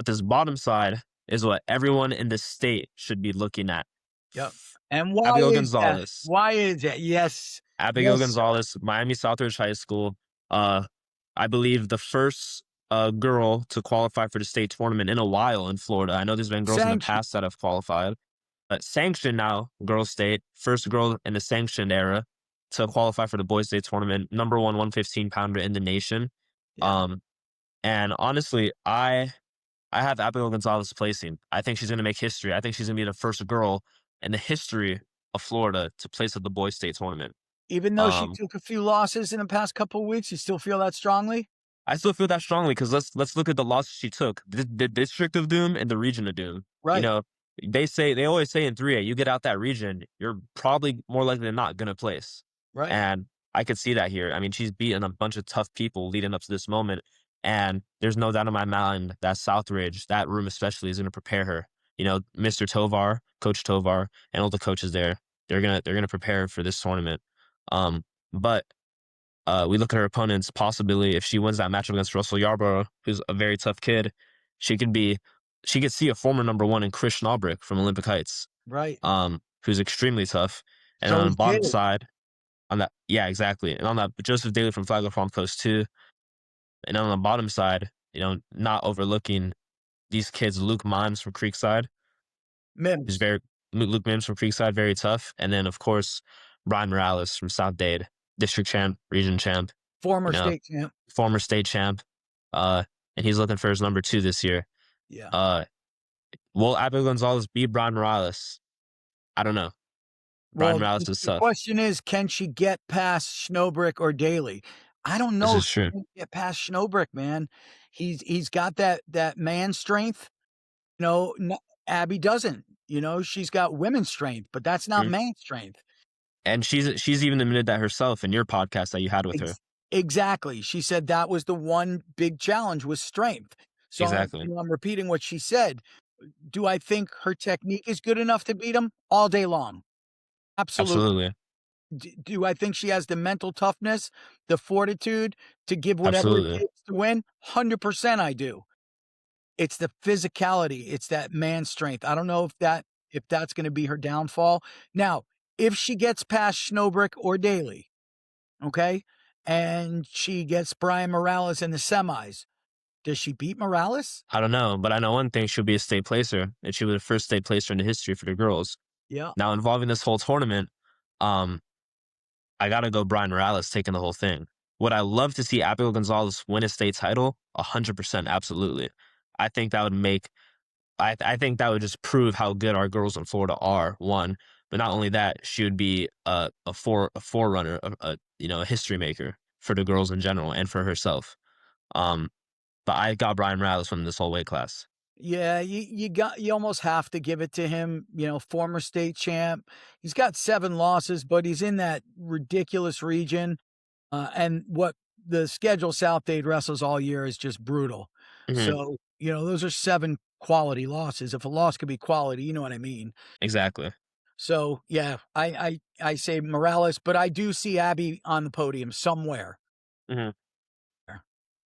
But this bottom side is what everyone in the state should be looking at. Yep. And why Abigail is that? Gonzalez. Why is that? Yes. Abigail Yes, sir. Gonzalez, Miami Southridge High School. Uh, I believe the first girl to qualify for the state tournament in a while in Florida. I know there's been girls in the Sanctioned. past that have qualified, but sanctioned now, girls state, first girl in the sanctioned era to qualify for the boys state tournament, number one 115 pounder in the nation. Yeah. Um, and honestly, I have Abigail Gonzalez placing. I think she's going to make history. I think she's going to be the first girl in the history of Florida to place at the boys state tournament. Even though she Um, took a few losses in the past couple of weeks, you still feel that strongly? I still feel that strongly because let's look at the losses she took. The District of Doom and the Region of Doom. You Right. know, they always say in 3A, you get out that region, you're probably more likely than not gonna place. Right. And I could see that here. I mean, she's beaten a bunch of tough people leading up to this moment, and there's no doubt in my mind that Southridge, that room especially, is gonna prepare her. You know, Mr. Tovar, Coach Tovar, and all the coaches there, they're gonna prepare her for this tournament. But we look at her opponents. Possibly, if she wins that matchup against Russell Yarborough, who's a very tough kid, she could be, she could see a former number one in Chris Schnaubrick from Olympic Heights, Right. who's extremely tough. And So on is the bottom Daly. side, on that, yeah, exactly. And on that, Joseph Daly from Flagler Farm Post too. And on the bottom side, not overlooking these kids, Luke Mimes from Creekside, who's Mims, very Luke Mims from Creekside, very tough. And then of course Brian Morales from South Dade, district champ, region champ. You former know, state champ. former state champ, uh, and he's looking for his number two this year. Yeah. Uh, will Abigail Gonzalez beat Brian Morales? I don't know. Brian Well, Morales the is the tough. question is, can she get past Snowbrick or Daly? I don't This know if is she true. can get past Snowbrick, man. He's got that man strength. N Abby doesn't. She's got women's strength, but that's not Mhm. man strength. And she's even admitted that herself in your podcast that you had with her. Exactly. She said that was the one big challenge was strength. So, Exactly. I'm repeating what she said. Do I think her technique is good enough to beat him? All day long. Absolutely. Absolutely. Do I think she has the mental toughness, the fortitude to give whatever it Absolutely. takes to win? 100% I do. It's the physicality, it's that man strength. I don't know if that's gonna be her downfall. Now, if she gets past Snowbrick or Daly, okay, and she gets Brian Morales in the semis, does she beat Morales? I don't know, but I know one thing: she'll be a state placer, and she was the first state placer in the history for the girls. Yeah. Now, involving this whole tournament, um, I gotta go Brian Morales taking the whole thing. Would I love to see Abigail Gonzalez win a state title? 100%, absolutely. I think that would make I think that would just prove how good our girls in Florida are. One, but not only that, she would be a forerunner, a history maker for the girls in general and for herself. Um, but I got Brian Morales from this whole weight class. Yeah, you almost have to give it to him, former state champ. He's got 7 losses, but he's in that ridiculous region. And what the schedule South Dade wrestles all year is just brutal. Hmm. So, those are 7 quality losses. If a loss could be quality, you know what I mean? Exactly. So, yeah, I say Morales, but I do see Abby on the podium somewhere. Hmm.